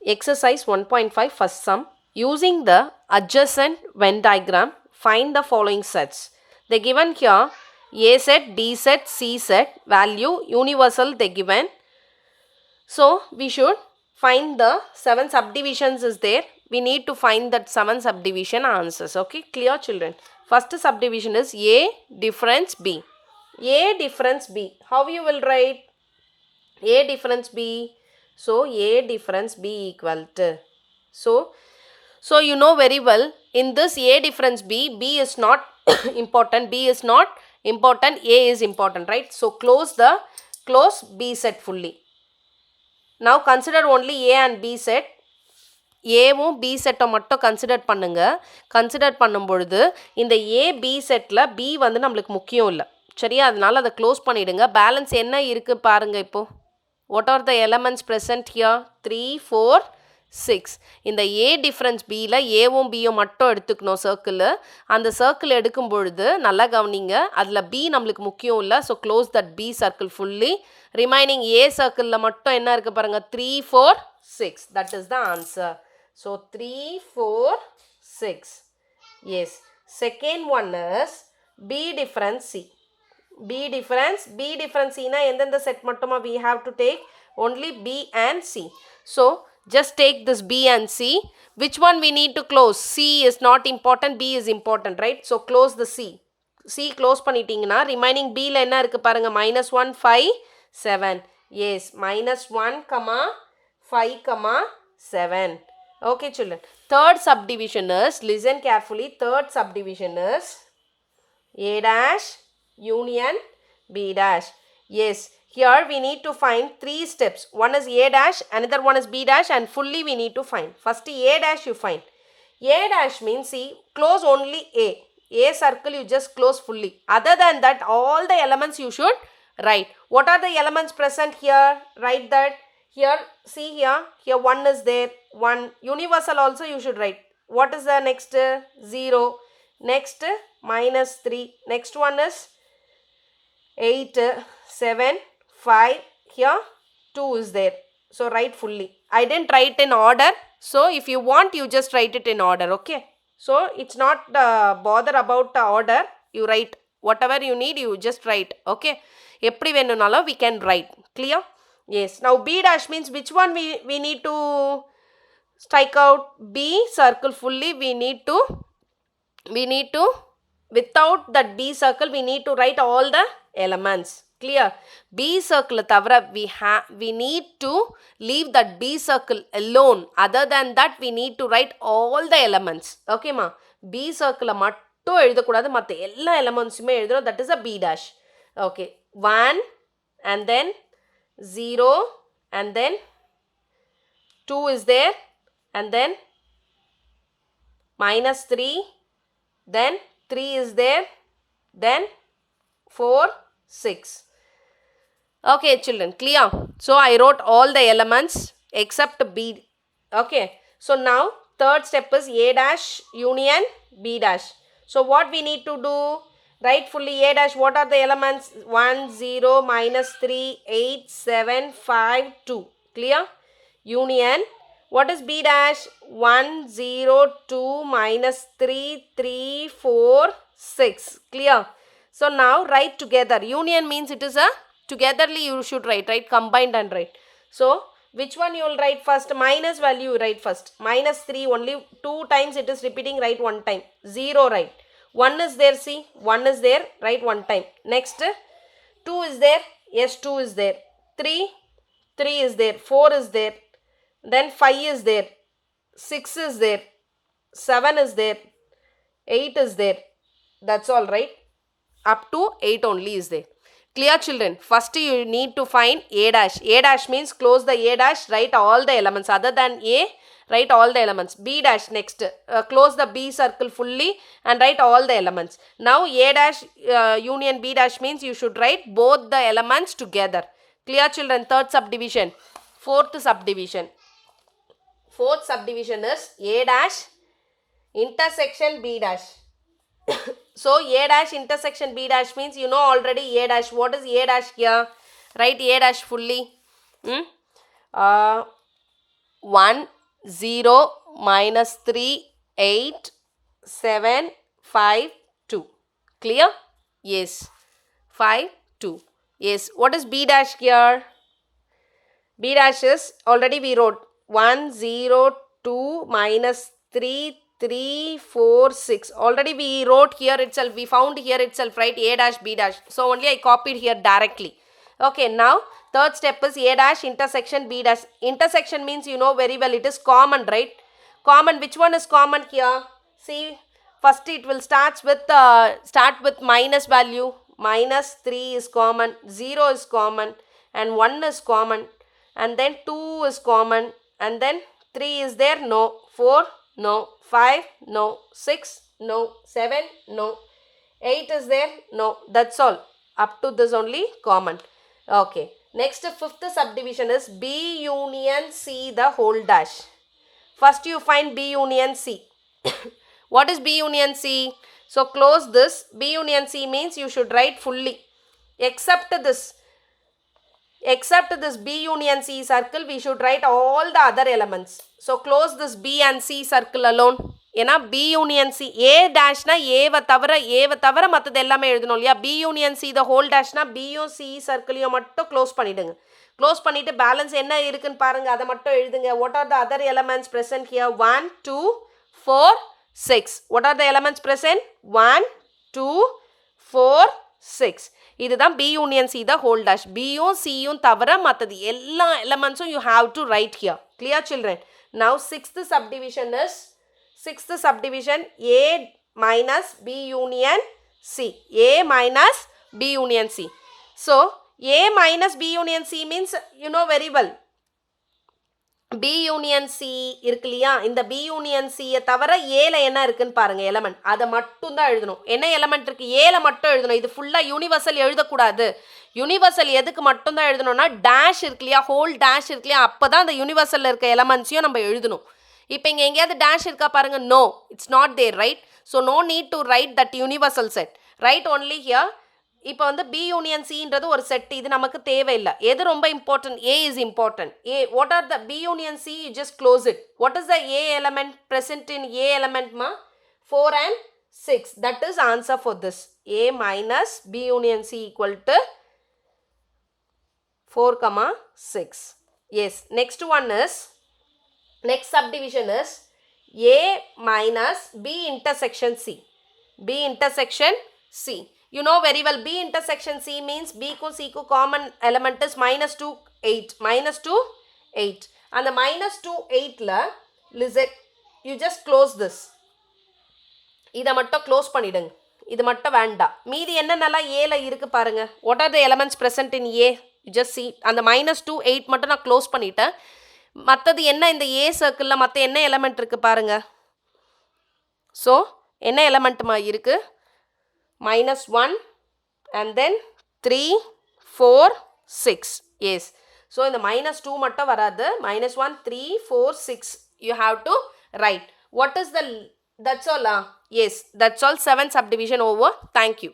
Exercise 1.5 first sum. Using the adjacent Venn diagram, find the following sets. They given here A set, B set, C set, value, universal they given. So we should find the 7 subdivisions is there. We need to find that 7 subdivision answers. Okay, clear children. First subdivision is A difference B. A difference B. How you will write? A difference B. So A difference B equal to. So you know very well in this A difference B is not important. B is not important. A is important, right? So close B set fully. Now consider only A and B set. ஏவும் B செட்டை மட்டும் consider பண்ணுங்க. Consider பண்ணும் பொழுது இந்த ஏ B settle B வந்து நம்மளுக்கு முக்கியம் இல்லை, சரியா? அதனால அதை க்ளோஸ் பண்ணிவிடுங்க. பேலன்ஸ் என்ன இருக்குது பாருங்கள். இப்போது what are the elements present here? 3 4 6. இந்த ஏ டிஃப்ரென்ஸ் பியில் ஏவும் பியும் மட்டும் எடுத்துக்கணும் சர்க்கிள். அந்த சர்க்கிள் எடுக்கும் பொழுது நல்லா கவனிங்க, அதில் பி நம்மளுக்கு முக்கியம் இல்லை. So close that B circle fully. Remaining A சர்க்கிளில் மட்டும் என்ன இருக்குது பாருங்கள்? 3 4 6. That is the answer. So 3 4 6. Yes. Second one is B difference C. B difference C na endha set mattuma we have to take only B and C. So just take this B and C. Which one we need to close? C is not important, B is important, right? So close the C. C close பண்ணிட்டீங்கன்னா remaining B ல என்ன இருக்கு பாருங்க? -1 5 7. Yes, -1 5 7. Okay children. Third subdivision is, listen carefully, third subdivision is A dash union B dash. Yes, here we need to find 3 steps. One is A dash, another one is B dash, and fully we need to find. First A dash you find. A dash means, see, close only A. A circle you just close fully. Other than that, all the elements you should write. What are the elements present here? Write that. Here, see here 1 is there, 1. Universal also you should write. What is the next? 0. Next, -3. Next one is 8, 7, 5. Here, 2 is there. So, write fully. I didn't write in order. So, if you want, you just write it in order, okay? So, it's not bother about the order. You write whatever you need, you just write, okay? Eppadi venunalo we can write. Clear? Yes. Now B dash means which one we need to strike out? B circle fully we need to without that B circle we need to write all the elements. Clear? B circle thavara we need to leave that B circle alone. Other than that we need to write all the elements. Okay ma? B circle mattum எழுதக்கூடாது, மற்ற எல்லா எலமெண்ட்ஸுமே எழுதணும். That is a B dash. Okay. 1 and then 0 and then 2 is there and then -3, then 3 is there, then 4 6. Okay children, clear? So I wrote all the elements except B. Okay, so now third step is A dash union B dash. So what we need to do? Write fully A dash. What are the elements? 1 0 -3 8 7 5 2. Clear? Union. What is B dash? 1 0 2 -3 3 4 6. Clear? So now write together. Union means it is a togetherly you should write, right? Combined and write. So which one you will write first? Minus value you write first. -3 only 2 times it is repeating, write 1 time. 0 write. 1 is there, see, 1 is there, write 1 time. Next, 2 is there, yes, 2 is there. 3 is there, 4 is there, then 5 is there, 6 is there, 7 is there, 8 is there. That's all, right? Up to 8 only is there. Clear children? First you need to find A dash. A dash means close the A dash, write all the elements. Other than A, write all the elements. B dash next, close the B circle fully and write all the elements. Now A dash union B dash means you should write both the elements together. Clear children? Third subdivision. Fourth subdivision. Fourth subdivision is A dash intersection B dash. So A dash intersection B dash means you know already A dash. What is A dash here? Write A dash fully. 1, 0, minus 3, 8, 7, 5, 2. Clear? Yes. 5, 2. Yes. What is B dash here? B dash is already we wrote 1, 0, 2, minus 3, 3, 4, 6. Already we wrote here itself. We found here itself, right? A dash, B dash. So only I copied here directly. Okay, now third step is A dash intersection B dash. Intersection means you know very well it is common, right? Common, which one is common here? See, first it will start with minus value. Minus 3 is common, 0 is common, and 1 is common, and then 2 is common, and then 3 is there, no, 4, no, 5, no, 6, no, 7, no, 8 is there, no, that's all. Up to this only common. Okay, next fifth subdivision is B union C the whole dash. First you find B union C. What is B union C? So close this. B union C means you should write fully. Except this B union C circle, we should write all the other elements. So close this B and C circle alone. ஏன்னா B union C A dashனா ஏவை தவிர மற்றது எல்லாமே எழுதணும் இல்லையா? B union C the whole dashனா Bயும் C சர்க்கிளையும் மட்டும் close பண்ணிடுங்க. Close பண்ணிட்டு பேலன்ஸ் என்ன இருக்குன்னு பாருங்க, அதை மட்டும் எழுதுங்க. What are the other elements present here? 1, 2, 4, 6. What are the elements present? 1, 2, 4, 6. இதுதான் B union C the whole dash. Bயும் Cயும் தவிர மற்றது எல்லா elementsம் you have to write here. Clear children? Now sixth subdivision A minus B union C. A minus B union C. So A minus B union C means you know very well. B union C இருக்கு இல்லையா? இந்த B union C தவிர ஏல என்ன இருக்குன்னு பாருங்க element. அதை மட்டும் தான் எழுதணும். என்ன எலமெண்ட் இருக்கு? ஏல மட்டும் எழுதணும். இது ஃபுல்லாக யூனிவர்சல் எழுதக்கூடாது. யூனிவர்சல் எதுக்கு மட்டும் தான் எழுதணும்னா டேஷ் இருக்கு இல்லையா? ஹோல் டேஷ் இருக்கு இல்லையா? அப்போ தான் அந்த யூனிவர்சலில் இருக்க எலமெண்ட்ஸையும் நம்ம எழுதணும். இப்போ இங்கே எங்கேயாவது டேஷ் இருக்கா பாருங்க. No, it's not there, right? So no need to write that universal set. Write only here. இப்போ வந்து B union Cன்றது ஒரு செட், இது நமக்கு தேவையில்லை. எது ரொம்ப important? A is important. A, what are the B union C? You just close it. What is the A element present in A element ma? 4 and 6. That is answer for this. A minus B union C equal to 4, 6. Yes. Next one is, next subdivision is A minus B intersection C. B intersection C. You know very well B intersection C means B ku C ku common element is minus 2, 8. Minus 2, 8. And the minus 2, 8 la, listen, you just close this. இதை மட்டும் close பண்ணிடுங்க. இது மட்டும் வேண்டாம். மீதி என்னென்னலாம் ஏல இருக்கு பாருங்க. What are the elements present in A? You just see. அந்த minus 2, 8 மட்டும் நான் க்ளோஸ் பண்ணிட்டேன். மற்றது என்ன இந்த A சர்க்கிளில் மற்ற என்ன எலமெண்ட் இருக்கு பாருங்க. ஸோ என்ன எலமெண்ட்டுமா இருக்கு? minus 1 and then 3, 4, 6. Yes. So in the minus 2 மட்டும் வராது. minus 1, 3, 4, 6 you have to write. What is the, that's all? Yes, that's all. 7 subdivision over. Thank you.